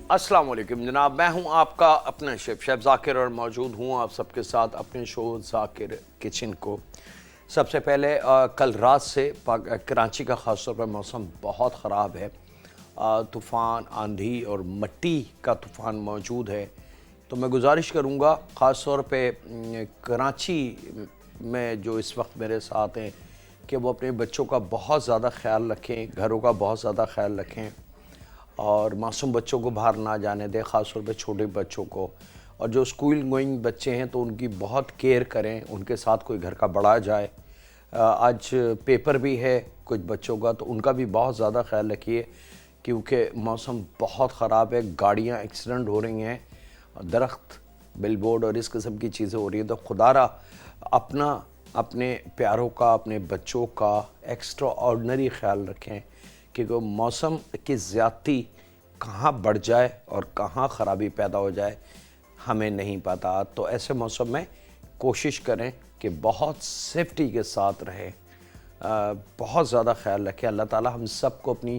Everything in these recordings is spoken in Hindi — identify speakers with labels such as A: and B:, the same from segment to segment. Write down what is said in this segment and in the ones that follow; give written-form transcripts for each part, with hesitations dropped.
A: अस्सलाम वालेकुम जनाब, मैं हूं आपका अपना शेफ ज़ाकिर और मौजूद हूं आप सबके साथ अपने शो ज़ाकिर किचन को। सबसे पहले कल रात से कराची का ख़ास तौर पर मौसम बहुत ख़राब है। तूफ़ान, आंधी और मट्टी का तूफ़ान मौजूद है। तो मैं गुजारिश करूंगा ख़ास तौर पे कराची में जो इस वक्त मेरे साथ हैं कि वो अपने बच्चों का बहुत ज़्यादा ख्याल रखें, घरों का बहुत ज़्यादा ख्याल रखें और मासूम बच्चों को बाहर ना जाने दें, ख़ास तौर पे छोटे बच्चों को। और जो स्कूल गोइंग बच्चे हैं तो उनकी बहुत केयर करें, उनके साथ कोई घर का बड़ा जाए। आज पेपर भी है कुछ बच्चों का, तो उनका भी बहुत ज़्यादा ख्याल रखिए क्योंकि मौसम बहुत ख़राब है, गाड़ियाँ एक्सीडेंट हो रही हैं, दरख्त, बिलबोर्ड और इस किस्म की चीज़ें हो रही हैं। तो खुदारा अपने प्यारों का, अपने बच्चों का एक्स्ट्रा ऑर्डनरी ख्याल रखें क्योंकि मौसम की ज़्यादती कहाँ बढ़ जाए और कहाँ ख़राबी पैदा हो जाए हमें नहीं पता। तो ऐसे मौसम में कोशिश करें कि बहुत सेफ्टी के साथ रहें, बहुत ज़्यादा ख्याल रखें। अल्लाह ताला हम सब को अपनी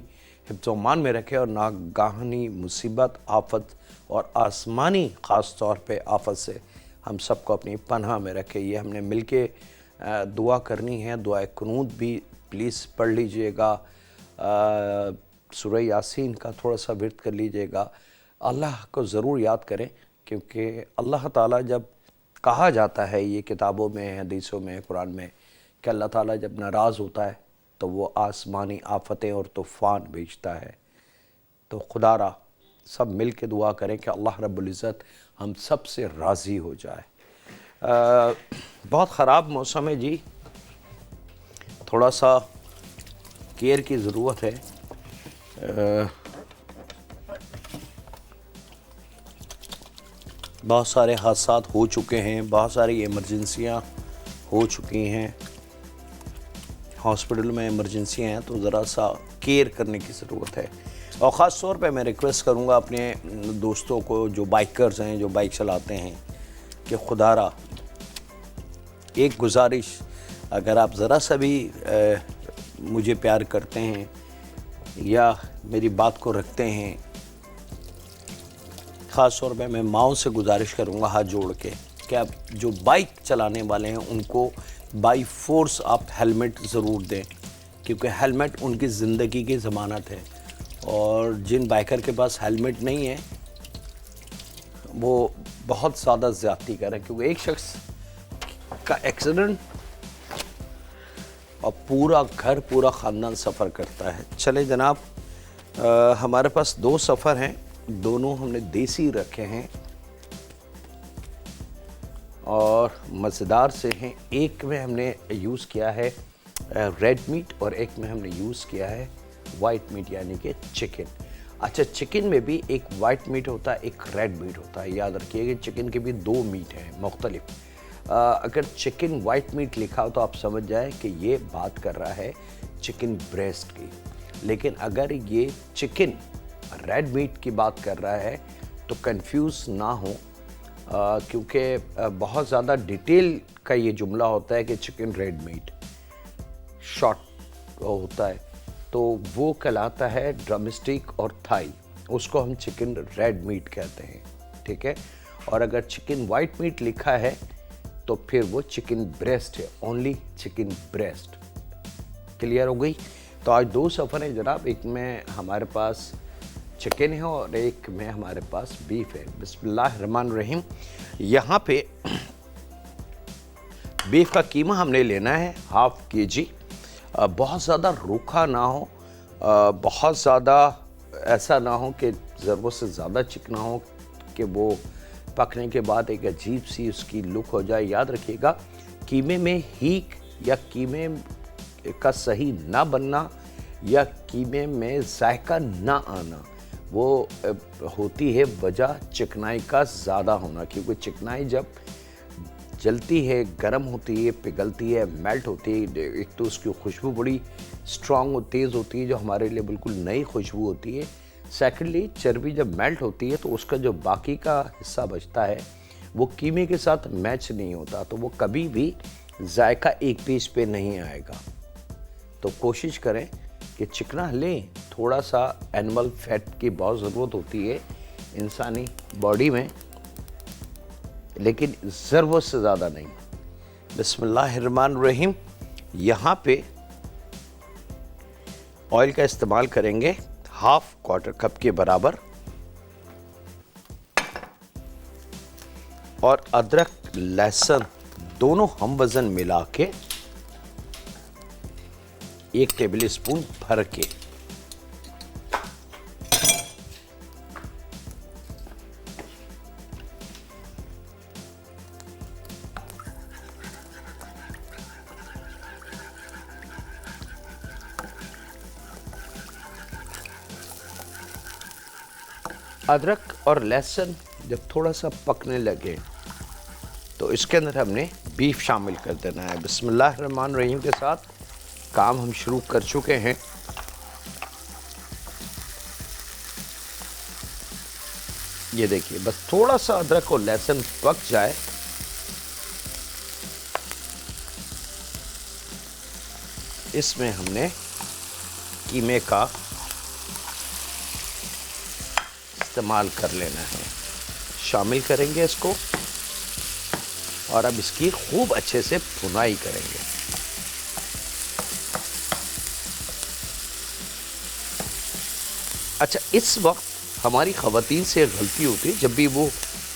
A: हिफ्ज़-ओ-मान में रखे और नागाहनी मुसीबत, आफत और आसमानी ख़ास तौर पे आफत से हम सब को अपनी पनाह में रखे। ये हमने मिल के दुआ करनी है। दुआ कुनूत भी प्लीज़ पढ़ लीजिएगा, सूरह यासीन का थोड़ा सा विर्द कर लीजिएगा। अल्लाह को ज़रूर याद करें क्योंकि अल्लाह ताला जब कहा जाता है ये किताबों में, हदीसों में, कुरान में कि अल्लाह ताला जब नाराज़ होता है तो वो आसमानी आफतें और तूफ़ान भेजता है। तो खुदारा सब मिल के दुआ करें कि अल्लाह रब्बुल इज़्ज़त हम सब से राज़ी हो जाए। बहुत ख़राब मौसम है जी, थोड़ा सा केयर की ज़रूरत है। बहुत सारे हादसात हो चुके हैं, बहुत सारी इमरजेंसियाँ हो चुकी हैं, हॉस्पिटल में इमरजेंसियाँ हैं, तो ज़रा सा केयर करने की ज़रूरत है। और ख़ास तौर पे मैं रिक्वेस्ट करूँगा अपने दोस्तों को जो बाइकर्स हैं, जो बाइक चलाते हैं, कि खुदारा एक गुजारिश, अगर आप ज़रा सा भी मुझे प्यार करते हैं या मेरी बात को रखते हैं, ख़ास तौर पे मैं माओं से गुजारिश करूँगा हाथ जोड़ के कि आप जो बाइक चलाने वाले हैं उनको बाई फोर्स आप हेलमेट ज़रूर दें क्योंकि हेलमेट उनकी ज़िंदगी की ज़मानत है। और जिन बाइकर के पास हेलमेट नहीं है वो बहुत ज़्यादा ज़्यादती कर रहे हैं क्योंकि एक शख्स का एक्सीडेंट और पूरा घर, पूरा ख़ानदान सफ़र करता है। चले जनाब, हमारे पास दो सफ़र हैं, दोनों हमने देसी रखे हैं और मज़ेदार से हैं। एक में हमने यूज़ किया है रेड मीट और एक में हमने यूज़ किया है वाइट मीट यानी कि चिकन। अच्छा, चिकन में भी एक वाइट मीट होता है, एक रेड मीट होता है। याद रखिए कि चिकन के भी दो मीट हैं मुख्तलिफ। अगर चिकन वाइट मीट लिखा हो तो आप समझ जाए कि ये बात कर रहा है चिकन ब्रेस्ट की, लेकिन अगर ये चिकन रेड मीट की बात कर रहा है तो कंफ्यूज ना हो क्योंकि बहुत ज़्यादा डिटेल का ये जुमला होता है कि चिकन रेड मीट शॉर्ट होता है, तो वो कहलाता है ड्रमस्टिक और थाई, उसको हम चिकन रेड मीट कहते हैं, ठीक है। और अगर चिकन वाइट मीट लिखा है तो फिर वो चिकन ब्रेस्ट है, ओनली चिकन ब्रेस्ट। क्लियर हो गई? तो आज दो सफ़र हैं जनाब, एक में हमारे पास चिकन है और एक में हमारे पास बीफ है। बिस्मिल्लाहिर्रहमानिर्रहीम। यहाँ पे बीफ का कीमा हमने लेना है 1/2 kg। बहुत ज़्यादा रूखा ना हो, बहुत ज़्यादा ऐसा ना हो कि ज़रूरत से ज़्यादा चिकना हो कि वो पकने के बाद एक अजीब सी उसकी लुक हो जाए। याद रखिएगा, कीमे में हीक या कीमे का सही ना बनना या कीमे में जायका ना आना, वो होती है वजह चिकनाई का ज़्यादा होना, क्योंकि चिकनाई जब जलती है, गर्म होती है, पिघलती है, मेल्ट होती है, एक तो उसकी खुशबू बड़ी स्ट्रॉन्ग और तेज़ होती है जो हमारे लिए बिल्कुल नई खुशबू होती है। सेकेंडली, चर्बी जब मेल्ट होती है तो उसका जो बाकी का हिस्सा बचता है वो कीमे के साथ मैच नहीं होता, तो वो कभी भी जायका एक पीस पे नहीं आएगा। तो कोशिश करें कि चिकना लें, थोड़ा सा एनिमल फैट की बहुत ज़रूरत होती है इंसानी बॉडी में, लेकिन ज़रूरत से ज़्यादा नहीं। बिस्मिल्लाहिर्रहमानिर्रहीम। यहाँ पे ऑयल का इस्तेमाल करेंगे हाफ क्वार्टर कप के बराबर, और अदरक लहसुन दोनों हम वज़न मिला के 1 टेबल स्पून भर के। अदरक और लहसुन जब थोड़ा सा पकने लगे तो इसके अंदर हमने बीफ शामिल कर देना है। बिस्मिल्लाहिर्रहमानिर्रहीम के साथ काम हम शुरू कर चुके हैं। ये देखिए, बस थोड़ा सा अदरक और लहसुन पक जाए, इसमें हमने कीमे का इस्तेमाल कर लेना है। शामिल करेंगे इसको और अब इसकी खूब अच्छे से भुनाई करेंगे। अच्छा, इस वक्त हमारी ख़वातीन से गलती होती है, जब भी वो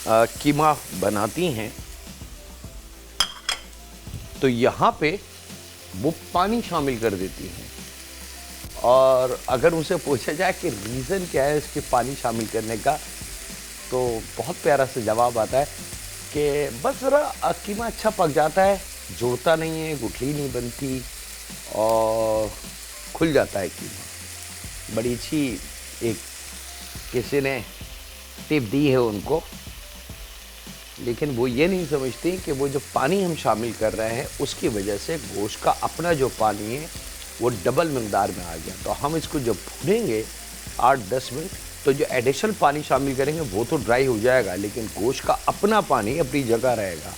A: कीमा बनाती हैं तो यहाँ पे वो पानी शामिल कर देती हैं, और अगर उनसे पूछा जाए कि रीज़न क्या है इसके पानी शामिल करने का, तो बहुत प्यारा सा जवाब आता है कि बस ज़रा कीमा अच्छा पक जाता है, जुड़ता नहीं है, गुठली नहीं बनती और खुल जाता है कीमा। बड़ी अच्छी एक किसी ने टिप दी है उनको, लेकिन वो ये नहीं समझती कि वो जो पानी हम शामिल कर रहे हैं उसकी वजह से गोश्त का अपना जो पानी है वो डबल मकदार में आ गया। तो हम इसको जब भूनेंगे 8-10 मिनट, तो जो एडिशनल पानी शामिल करेंगे वो तो ड्राई हो जाएगा, लेकिन गोश्त का अपना पानी अपनी जगह रहेगा।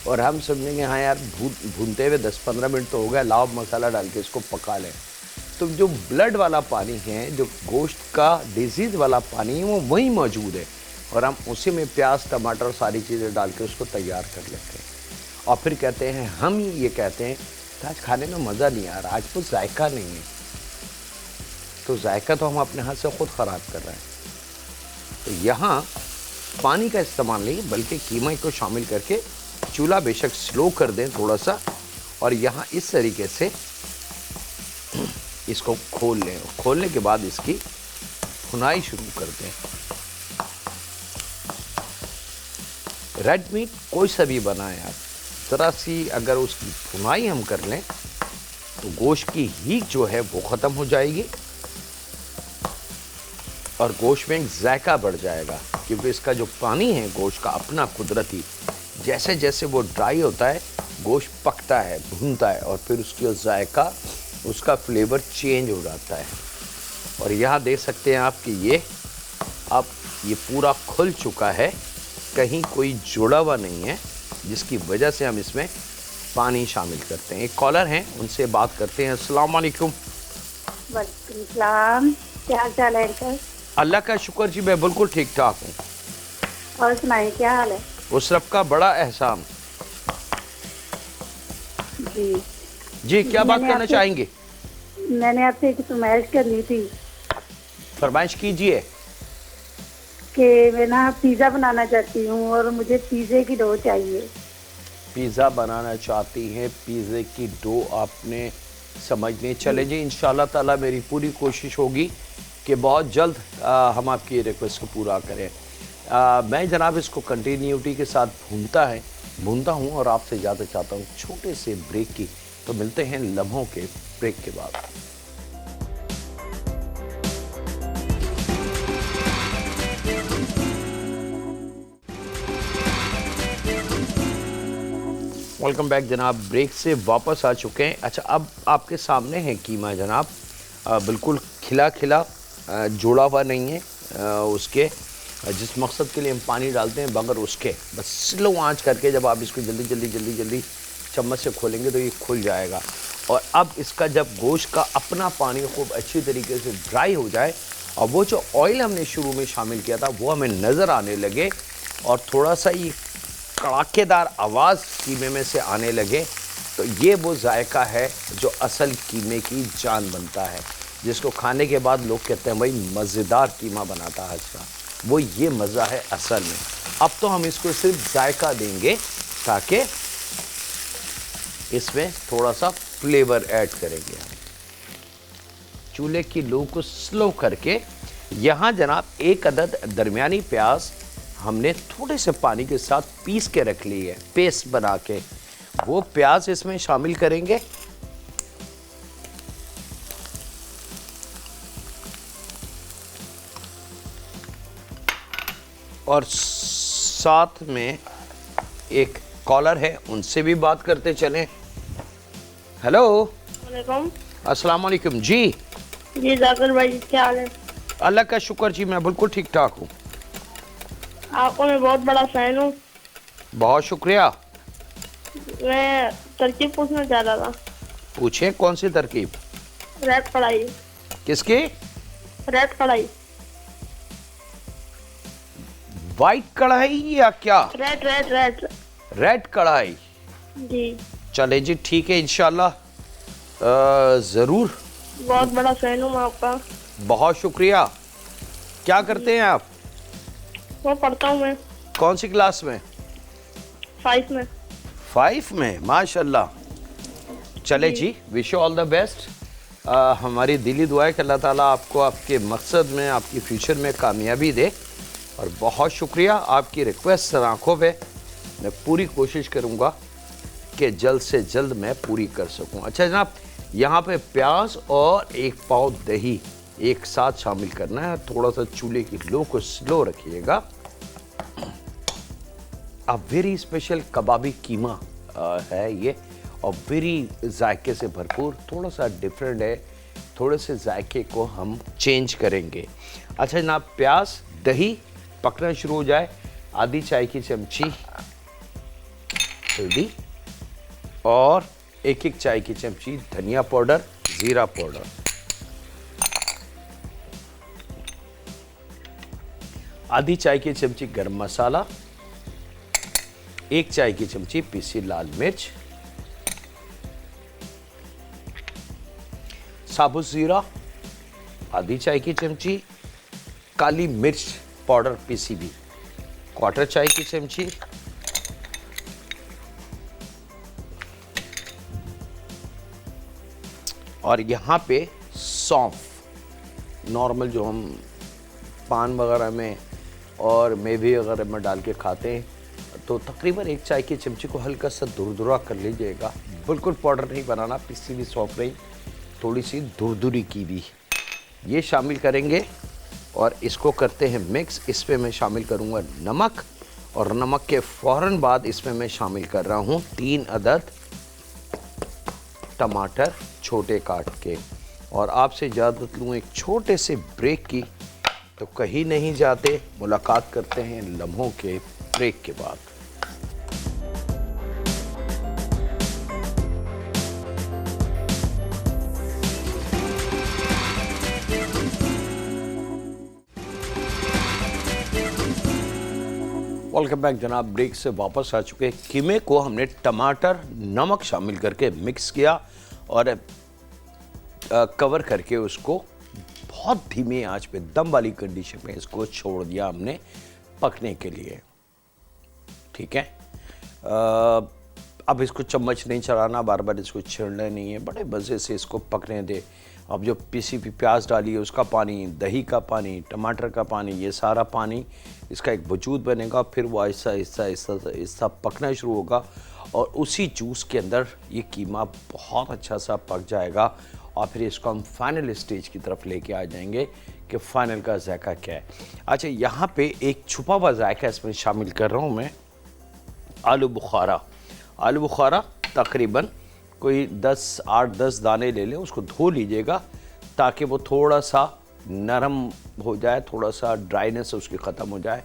A: और हम समझेंगे हाँ यार भूनते हुए 10-15 मिनट तो हो गया, लाओ मसाला डाल के इसको पका लें। तो जो ब्लड वाला पानी है, जो गोश्त का डिजीज़ वाला पानी है, वो वहीं मौजूद है, और हम उसी में प्याज टमाटर सारी चीज़ें डाल के उसको तैयार कर लेते हैं। और फिर कहते हैं, हम ये कहते हैं आज खाने में मज़ा नहीं आ रहा, आज कुछ जायका नहीं है। तो जायका तो हम अपने हाथ से ख़ुद ख़राब कर रहे हैं। तो यहाँ पानी का इस्तेमाल नहीं, बल्कि कीमा को शामिल करके चूल्हा बेशक स्लो कर दें थोड़ा सा, और यहाँ इस तरीके से इसको खोल लें। खोलने के बाद इसकी भुनाई शुरू कर दें। रेड मीट कोई सा भी बनाएं आप, ज़रा सी अगर उसकी भुनाई हम कर लें तो गोश्त की हीट जो है वो ख़त्म हो जाएगी और गोश्त में जायका बढ़ जाएगा, क्योंकि इसका जो पानी है गोश्त का अपना कुदरती, जैसे जैसे वो ड्राई होता है गोश्त पकता है, भूनता है, और फिर उसका जायका, उसका फ्लेवर चेंज हो जाता है। और यहाँ देख सकते हैं आप कि ये अब ये पूरा खुल चुका है, कहीं कोई जुड़ा हुआ नहीं है, जिसकी वजह से हम इसमें पानी शामिल करते हैं। एक कॉलर हैं, उनसे बात करते हैं। अस्सलाम वालेकुम।
B: वालेकुम सलाम, क्या हाल चाल है अंकल?
A: अल्लाह का शुक्र जी, मैं बिल्कुल ठीक ठाक हूँ।
B: और सुनाइए, क्या हाल है?
A: उस रब का बड़ा एहसान। जी क्या बात करना चाहेंगे?
B: मैंने आपसे एक फरमाइश करनी थी।
A: फरमाइश कीजिए।
B: कि मैं ना पिज़्ज़ा बनाना चाहती हूँ और मुझे पिज़्ज़े की डो चाहिए।
A: पिज़्ज़ा बनाना चाहती हैं, पिज़्ज़े की डो आपने समझने चले जी। इंशाल्लाह ताला मेरी पूरी कोशिश होगी कि बहुत जल्द हम आपकी रिक्वेस्ट को पूरा करें। मैं जनाब इसको कंटिन्यूटी के साथ भूनता हूँ और आपसे ज़्यादा चाहता हूँ छोटे से ब्रेक की। तो मिलते हैं लम्हों के ब्रेक के बाद। वेलकम बैक जनाब, ब्रेक से वापस आ चुके हैं। अच्छा, अब आपके सामने है कीमा जनाब, बिल्कुल खिला खिला, जोड़ा हुआ नहीं है। उसके जिस मकसद के लिए हम पानी डालते हैं बगैर उसके, बस स्लो आंच करके जब आप इसको जल्दी चम्मच से खोलेंगे तो ये खुल जाएगा। और अब इसका जब गोश्त का अपना पानी खूब अच्छी तरीके से ड्राई हो जाए और वो जो ऑयल हमने शुरू में शामिल किया था वो हमें नज़र आने लगे और थोड़ा सा ये कड़ाकेदार आवाज़ कीमे में से आने लगे, तो ये वो जायका है जो असल कीमे की जान बनता है, जिसको खाने के बाद लोग कहते हैं भाई मज़ेदार कीमा बनाता है आज का, वो ये मज़ा है असल में। अब तो हम इसको सिर्फ जायका देंगे ताकि इसमें थोड़ा सा फ्लेवर ऐड करेंगे हम। चूल्हे की लो को स्लो करके यहाँ जनाब एक अदद दरमियानी प्याज हमने थोड़े से पानी के साथ पीस के रख ली है, पेस्ट बना के, वो प्याज इसमें शामिल करेंगे। और साथ में एक कॉलर है, उनसे भी बात करते चलें। हेलो,
B: वालेकुम।
A: अस्सलाम वालेकुम जी।
B: जी जाकिर भाई क्या हाल है?
A: अल्लाह का शुक्र जी, मैं बिल्कुल ठीक ठाक हूँ।
B: आपको मैं बहुत बड़ा फैन हूँ।
A: बहुत शुक्रिया।
B: मैं तरकीब पूछना चाह रहा था।
A: पूछें, कौन सी तरकीब?
B: रेड कढ़ाई।
A: किसकी?
B: रेड कढ़ाई।
A: वाइट कढ़ाई या क्या?
B: Red red red.
A: रेड कढ़ाई।
B: जी
A: चले जी, ठीक है, इंशाल्लाह ज़रूर।
B: बहुत बड़ा फैन हूँ मैं आपका।
A: बहुत शुक्रिया। क्या करते हैं आप?
B: वो पढ़ता हूँ मैं
A: कौन सी क्लास में?
B: 5 में।
A: 5 में, माशाल्लाह। चले जी, wish you all the best. हमारी दिली दुआ है कि अल्लाह ताला आपको आपके मकसद में, आपकी फ्यूचर में कामयाबी दे। और बहुत शुक्रिया, आपकी रिक्वेस्ट सर आँखों पे, मैं पूरी कोशिश करूँगा कि जल्द से जल्द मैं पूरी कर सकूँ। अच्छा जनाब, यहाँ पे प्याज और 1 पाव दही एक साथ शामिल करना है। थोड़ा सा चूल्हे की लो को स्लो रखिएगा। अब वेरी स्पेशल कबाबी कीमा है ये, और वेरी जायके से भरपूर, थोड़ा सा डिफरेंट है, थोड़े से जायके को हम चेंज करेंगे। अच्छा जनाब, प्याज दही पकना शुरू हो जाए, आधी चाय की चमची हल्दी और 1-1 चाय की चमची धनिया पाउडर, जीरा पाउडर, आधी चाय की चमची गरम मसाला, 1 चाय की चमची पीसी लाल मिर्च, साबुत जीरा, आधी चाय की चमची काली मिर्च पाउडर पीसी भी, 1/4 चाय की चमची और यहाँ पे सौंफ, नॉर्मल जो हम पान वगैरह में और मेवे वगैरह में डाल के खाते हैं, तो तकरीबन 1 चाय की चमची को हल्का सा दुरदुरा कर लीजिएगा। बिल्कुल पाउडर नहीं बनाना, पिसी भी सौंफ नहीं, थोड़ी सी दुरदुरी की भी, ये शामिल करेंगे और इसको करते हैं मिक्स। इसमें मैं शामिल करूँगा नमक, और नमक के फ़ौरन बाद इसमें मैं शामिल कर रहा हूँ 3 अदद टमाटर छोटे काट के। और आपसे इजाज़त लूँ एक छोटे से ब्रेक की, तो कहीं नहीं जाते, मुलाकात करते हैं लम्हों के ब्रेक के बाद। वेलकम बैक जनाब, ब्रेक से वापस आ चुके। कीमे को हमने टमाटर नमक शामिल करके मिक्स किया और कवर करके उसको बहुत धीमी आंच पे, दम वाली कंडीशन में इसको छोड़ दिया हमने पकने के लिए। ठीक है, अब इसको चम्मच नहीं चलाना, बार बार इसको छेड़ना नहीं है, बड़े मज़े से इसको पकने दे। अब जो पिसी हुई प्याज डाली है उसका पानी, दही का पानी, टमाटर का पानी, ये सारा पानी इसका एक वजूद बनेगा, फिर वो आहिस्ता आहिस्ता आहिस्ता आहिस्ता पकना शुरू होगा और उसी जूस के अंदर ये कीमा बहुत अच्छा सा पक जाएगा और फिर इसको हम फाइनल स्टेज की तरफ लेके आ जाएंगे कि फ़ाइनल का जायका क्या है। अच्छा, यहाँ पे एक छुपा हुआ जायका इसमें शामिल कर रहा हूँ मैं, आलू बुखारा। आलू बुखारा तकरीबन कोई 8-10 दाने ले लें, उसको धो लीजिएगा ताकि वो थोड़ा सा नरम हो जाए, थोड़ा सा ड्राइनेस उसकी ख़त्म हो जाए,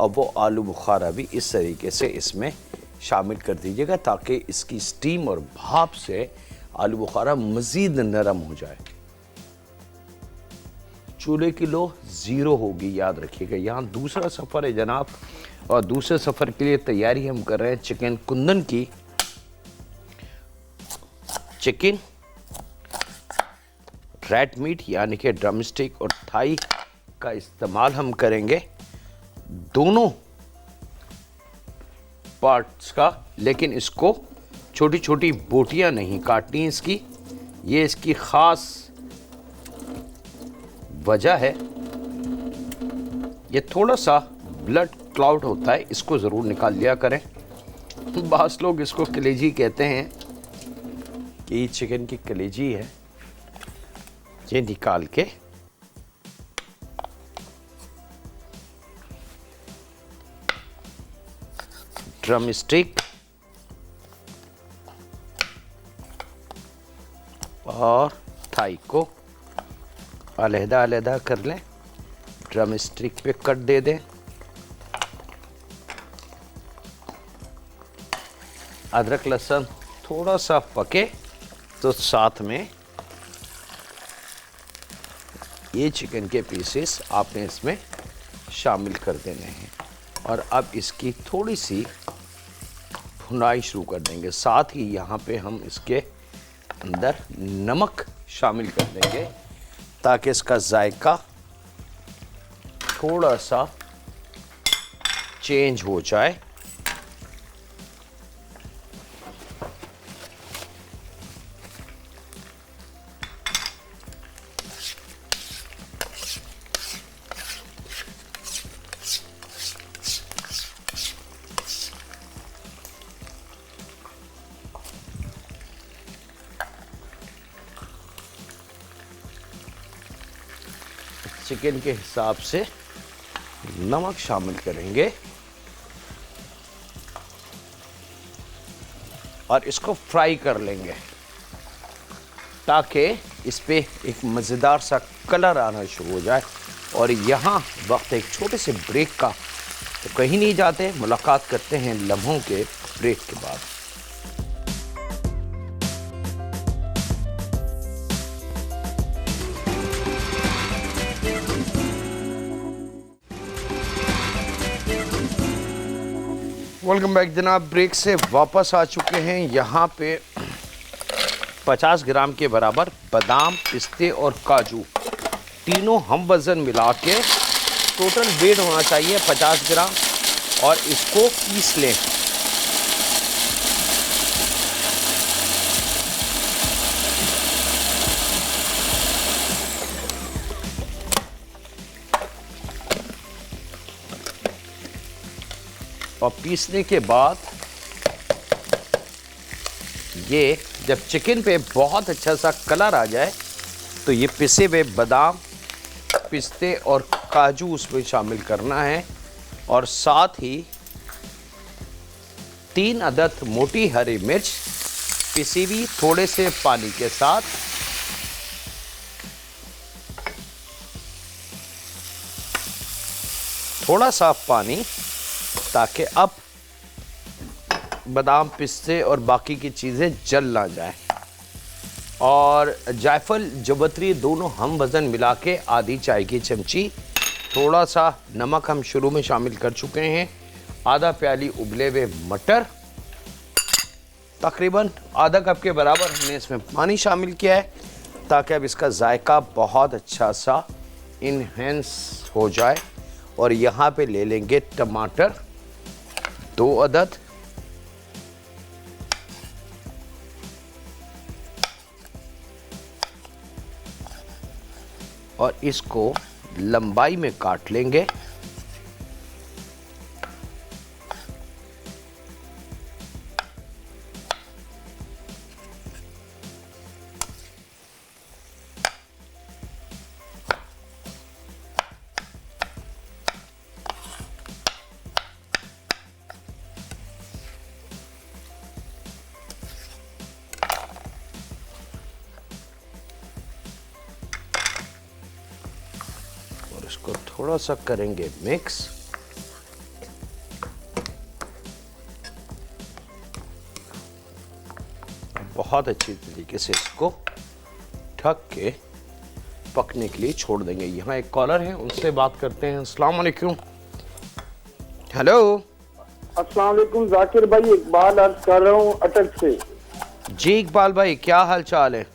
A: और वो आलू बुखारा भी इस तरीके से इसमें शामिल कर दीजिएगा ताकि इसकी स्टीम और भाप से आलू बुखारा मज़ीद नरम हो जाए। चूल्हे की लो 0 होगी, याद रखिएगा। यहाँ दूसरा सफ़र है जनाब, और दूसरे सफ़र के लिए तैयारी हम कर रहे हैं चिकन कुंदन की। चिकन, रेड मीट यानी कि ड्रम स्टिक और थाई का इस्तेमाल हम करेंगे, दोनों पार्ट्स का। लेकिन इसको छोटी छोटी बोटियां नहीं काटनी इसकी, ये इसकी ख़ास वजह है। ये थोड़ा सा ब्लड क्लाउड होता है, इसको ज़रूर निकाल लिया करें। बास लोग इसको कलेजी कहते हैं कि ये चिकन की कलेजी है। ये निकाल के ड्रम स्टिक और थाई को अलहदा अलहदा कर लें, ड्रम स्टिक पे कट दे दें। अदरक लहसुन थोड़ा सा पके तो साथ में ये चिकन के पीसेस आपने इसमें शामिल कर देने हैं, और अब इसकी थोड़ी सी भुनाई शुरू कर देंगे। साथ ही यहाँ पे हम इसके अंदर नमक शामिल कर देंगे ताकि इसका जायका थोड़ा सा चेंज हो जाए। चिकन के हिसाब से नमक शामिल करेंगे और इसको फ्राई कर लेंगे ताकि इस पे एक मज़ेदार सा कलर आना शुरू हो जाए। और यहाँ वक्त एक छोटे से ब्रेक का, तो कहीं नहीं जाते, मुलाकात करते हैं लम्हों के ब्रेक के बाद। वेलकम बैक जनाब, ब्रेक से वापस आ चुके हैं। यहाँ पे 50 ग्राम के बराबर बादाम, पिस्ते और काजू तीनों हम वज़न मिला के टोटल वेट होना चाहिए 50 ग्राम, और इसको पीस लें। और पीसने के बाद ये जब चिकन पे बहुत अच्छा सा कलर आ जाए तो ये पिसे हुए बादाम, पिस्ते और काजू उसमें शामिल करना है, और साथ ही 3 अदद मोटी हरी मिर्च पिसी हुई थोड़े से पानी के साथ। थोड़ा सा पानी ताकि अब बादाम, पिस्ते और बाकी की चीज़ें जल ना जाए। और जायफल, जवतरी दोनों हम वज़न मिला के आधी चाय की चमची। थोड़ा सा नमक हम शुरू में शामिल कर चुके हैं। आधा प्याली उबले हुए मटर, तकरीबन आधा कप के बराबर हमने इसमें पानी शामिल किया है ताकि अब इसका जायका बहुत अच्छा सा इन्हेंस हो जाए। और यहाँ पे ले लेंगे टमाटर 2 अदद, और इसको लंबाई में काट लेंगे। इसको थोड़ा सा करेंगे मिक्स। बहुत अच्छी तरीके से इसको ढक के पकने के लिए छोड़ देंगे। यहाँ एक कॉलर है, उनसे बात करते हैं। अस्सलाम वालेकुम। हेलो।
C: अस्सलाम वालेकुम जाकिर भाई, इकबाल अर्ज कर रहा हूँ अटक से।
A: जी इकबाल भाई, क्या हाल चाल है?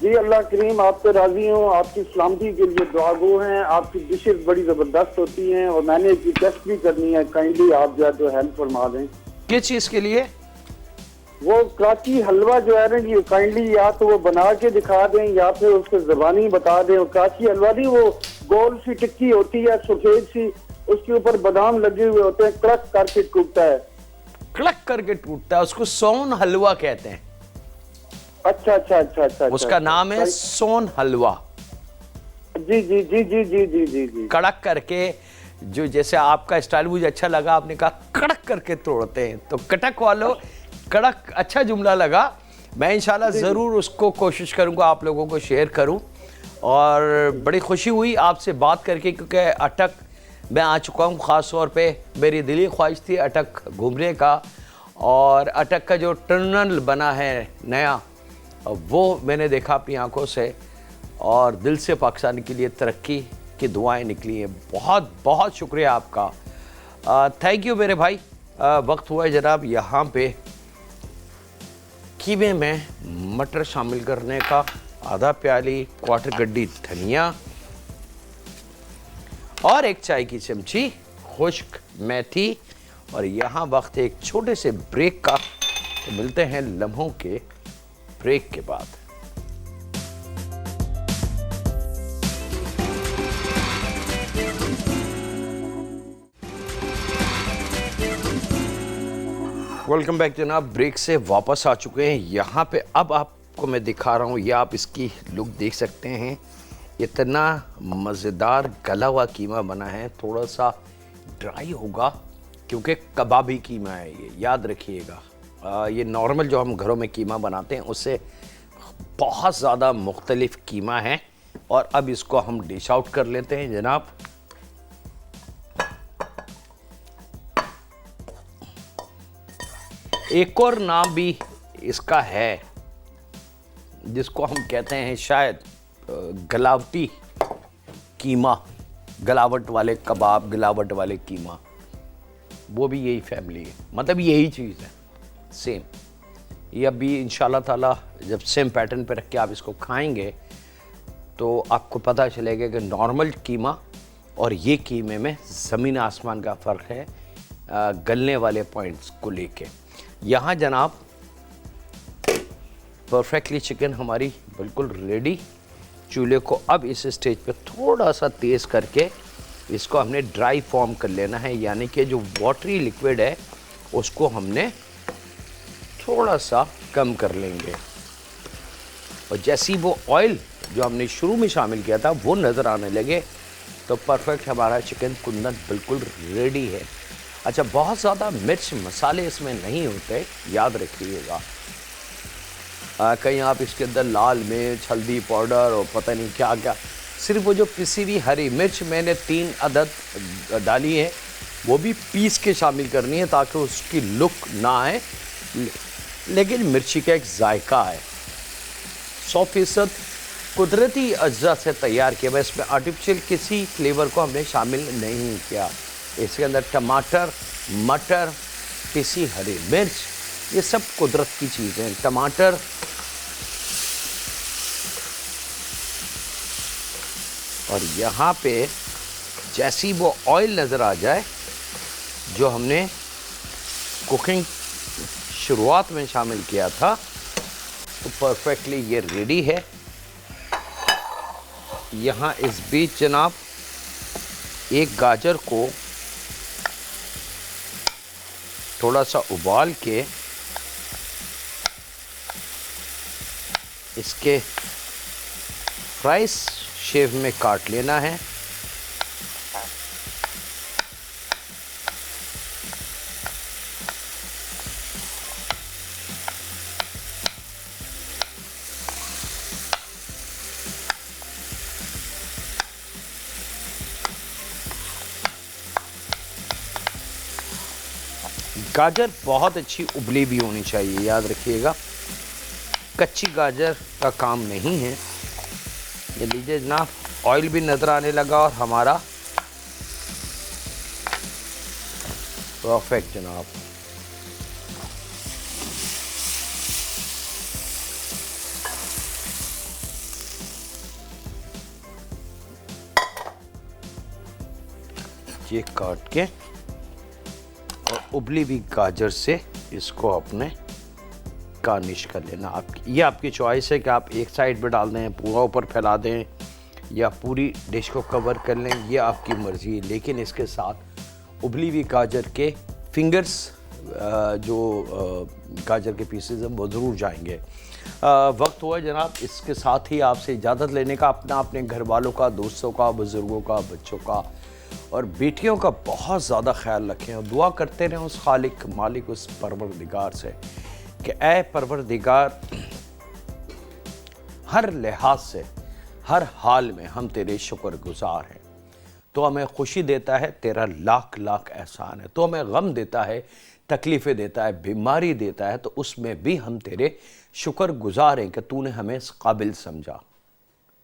C: जी अल्लाह करीम आप पे राजी हूँ, आपकी सलामती के लिए दुआगो हैं। आपकी डिशेस बड़ी जबरदस्त होती हैं और मैंने एक रिक्वेस्ट भी करनी है, काइंडली आप जो है तो हेल्प फरमा दें।
A: किस चीज़ के लिए?
C: वो कराची हलवा जो है ना जी, काइंडली या तो वो बना के दिखा दें या फिर उसको ज़बानी बता दें। कराची हलवा नहीं, वो गोल सी टिक्की होती है सफेद सी, उसके ऊपर बादाम लगे हुए होते हैं, कड़क करके टूटता है।
A: कड़क करके टूटता है, उसको सोन हलवा कहते हैं।
C: अच्छा अच्छा अच्छा अच्छा।
A: उसका नाम है सोन हलवा।
C: जी जी जी जी जी जी जी जी।
A: कड़क करके, जो जैसे आपका स्टाइल मुझे अच्छा लगा, आपने कहा कड़क करके तोड़ते हैं, तो कटक वालों कड़क अच्छा जुमला लगा। मैं इंशाल्लाह ज़रूर उसको कोशिश करूंगा आप लोगों को शेयर करूं। और बड़ी खुशी हुई आपसे बात करके, क्योंकि अटक मैं आ चुका हूं। ख़ास तौर पे मेरी दिली ख्वाहिश थी अटक घूमने का, और अटक का जो टनल बना है नया, वो मैंने देखा अपनी आंखों से, और दिल से पाकिस्तान के लिए तरक्की की दुआएं निकली हैं। बहुत बहुत शुक्रिया आपका, थैंक यू मेरे भाई। वक्त हुआ है जनाब यहाँ पे कीमे में मटर शामिल करने का। आधा प्याली क्वार्टर गड्डी धनिया और एक चाय की चमची खुश्क मेथी। और यहाँ वक्त है एक छोटे से ब्रेक का, तो मिलते हैं लम्हों के ब्रेक के बाद। वेलकम बैक जनाब, ब्रेक से वापस आ चुके हैं यहाँ पे। अब आपको मैं दिखा रहा हूँ, ये आप इसकी लुक देख सकते हैं। इतना मज़ेदार गला हुआ कीमा बना है, थोड़ा सा ड्राई होगा क्योंकि कबाबी कीमा है ये, याद रखिएगा। ये नॉर्मल जो हम घरों में कीमा बनाते हैं उससे बहुत ज़्यादा मुख्तलिफ कीमा है। और अब इसको हम डिश आउट कर लेते हैं जनाब। एक और नाम भी इसका है जिसको हम कहते हैं शायद गलावटी कीमा, गलावट वाले कबाब, गलावट वाले कीमा, वो भी यही फैमिली है, मतलब यही चीज़ है सेम। ये अभी इंशाल्लाह ताला जब सेम पैटर्न पे रख के आप इसको खाएंगे तो आपको पता चलेगा कि नॉर्मल कीमा और ये कीमे में ज़मीन आसमान का फ़र्क है गलने वाले पॉइंट्स को लेके। यहाँ जनाब परफेक्टली चिकन हमारी बिल्कुल रेडी। चूल्हे को अब इस स्टेज पे थोड़ा सा तेज़ करके इसको हमने ड्राई फॉर्म कर लेना है, यानी कि जो वाटरी लिक्विड है उसको हमने थोड़ा सा कम कर लेंगे। और जैसी वो ऑयल जो हमने शुरू में शामिल किया था वो नज़र आने लगे तो परफेक्ट हमारा चिकन कुंदन बिल्कुल रेडी है। अच्छा, बहुत ज़्यादा मिर्च मसाले इसमें नहीं होते, याद रखिएगा। कहीं आप इसके अंदर लाल मिर्च, हल्दी पाउडर और पता नहीं क्या क्या, सिर्फ वो जो पिसी हुई हरी मिर्च मैंने 3 अदद डाली है, वो भी पीस के शामिल करनी है ताकि उसकी लुक ना आए, लेकिन मिर्ची का एक जायका है। 100% कुदरती अज्जा से तैयार किया, बस इसमें आर्टिफिशियल किसी फ्लेवर को हमने शामिल नहीं किया। इसके अंदर टमाटर, मटर, पिसी हरी मिर्च, ये सब कुदरत की चीज़ें हैं। टमाटर और यहाँ पे जैसी वो ऑयल नज़र आ जाए जो हमने कुकिंग शुरुआत में शामिल किया था, तो परफेक्टली ये रेडी है। यहाँ इस बीच जनाब एक गाजर को थोड़ा सा उबाल के इसके फ्राइज शेप में काट लेना है। गाजर बहुत अच्छी उबली भी होनी चाहिए, याद रखिएगा। कच्ची गाजर का काम नहीं है, ये लीजिए जनाब, ऑयल भी नज़र आने लगा और हमारा परफेक्ट जनाब। ये काट के और उबली हुई गाजर से इसको अपने गार्निश कर लेना। आपकी ये आपकी चॉइस है कि आप एक साइड पे डाल दें, पूरा ऊपर फैला दें या पूरी डिश को कवर कर लें, ये आपकी मर्ज़ी है। लेकिन इसके साथ उबली हुई गाजर के फिंगर्स, जो गाजर के पीसेस हैं वो ज़रूर जाएंगे। वक्त हुआ जनाब इसके साथ ही आपसे इजाज़त लेने का, अपने घर वालों का, दोस्तों का, बुज़ुर्गों का, बच्चों का और बेटियों का बहुत ज़्यादा ख्याल रखें और दुआ करते रहें उस खालिक मालिक, उस परवरदिगार से कि ऐ परवरदिगार, हर लिहाज से, हर हाल में हम तेरे शुक्रगुजार हैं। तो हमें खुशी देता है, तेरा लाख लाख एहसान है। तो हमें गम देता है, तकलीफ़ें देता है, बीमारी देता है, तो उसमें भी हम तेरे शुक्रगुजार हैं कि तूने हमें इस काबिल समझा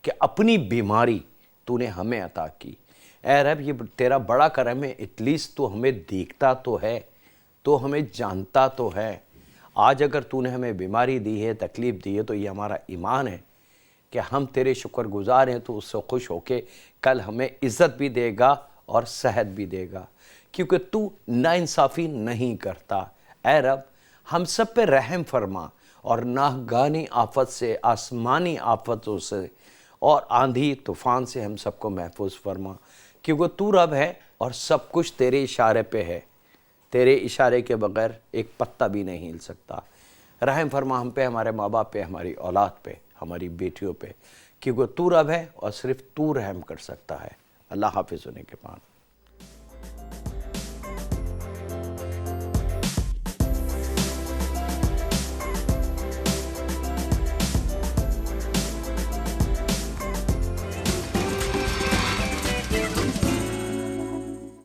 A: कि अपनी बीमारी तूने हमें अता की। ऐ रब, ये तेरा बड़ा करम है, एटलीस्ट तो हमें देखता तो है, तो हमें जानता तो है। आज अगर तूने हमें बीमारी दी है, तकलीफ़ दी है, तो ये हमारा ईमान है कि हम तेरे शुक्रगुजार हैं। तो उससे खुश होके कल हमें इज़्ज़त भी देगा और सेहत भी देगा, क्योंकि तू नाइंसाफ़ी नहीं करता। ऐ रब, हम सब पे रहम फरमा और नाहगानी आफत से, आसमानी आफतों से और आंधी तूफ़ान से हम सबको महफूज फरमा, क्योंकि तू रब है और सब कुछ तेरे इशारे पे है। तेरे इशारे के बगैर एक पत्ता भी नहीं हिल सकता। रहम फरमा हम पे, हमारे माँ बाप पे, हमारी औलाद पे, हमारी बेटियों पे, क्योंकि तू रब है और सिर्फ तू रहम कर सकता है। अल्लाह हाफिज़ होने के बाद।